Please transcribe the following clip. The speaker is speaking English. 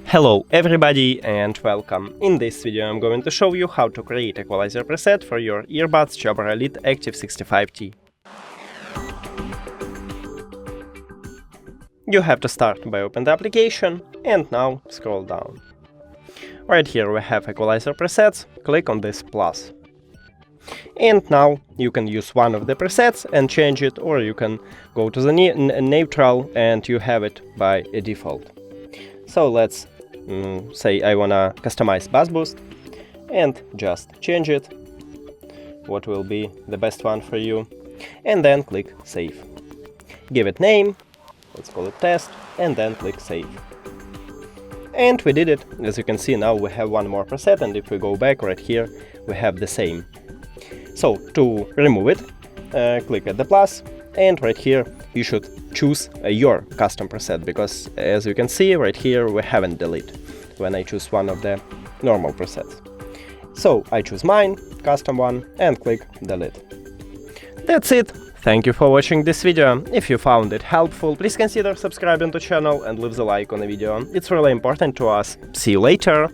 Hello everybody and welcome. In this video I'm going to show you how to create Equalizer preset for your earbuds Jabra Elite Active 65T. You have to start by open the application and now scroll down. Right here we have Equalizer presets, click on this plus. And now you can use one of the presets and change it, or you can go to the neutral and you have it by a default. So let's say I wanna customize bass boost and just change it, what will be the best one for you, and then click save. Give it name, let's call it test, and then click save. And we did it. As you can see, now we have one more preset, and if we go back right here we have the same. So to remove it, click at the plus, and right here you should choose your custom preset, because as you can see right here we haven't deleted when I choose one of the normal presets. So I choose mine, custom one, and click delete. That's it. Thank you for watching this video. If you found it helpful, please consider subscribing to the channel and leave the like on the video. It's really important to us. See you later!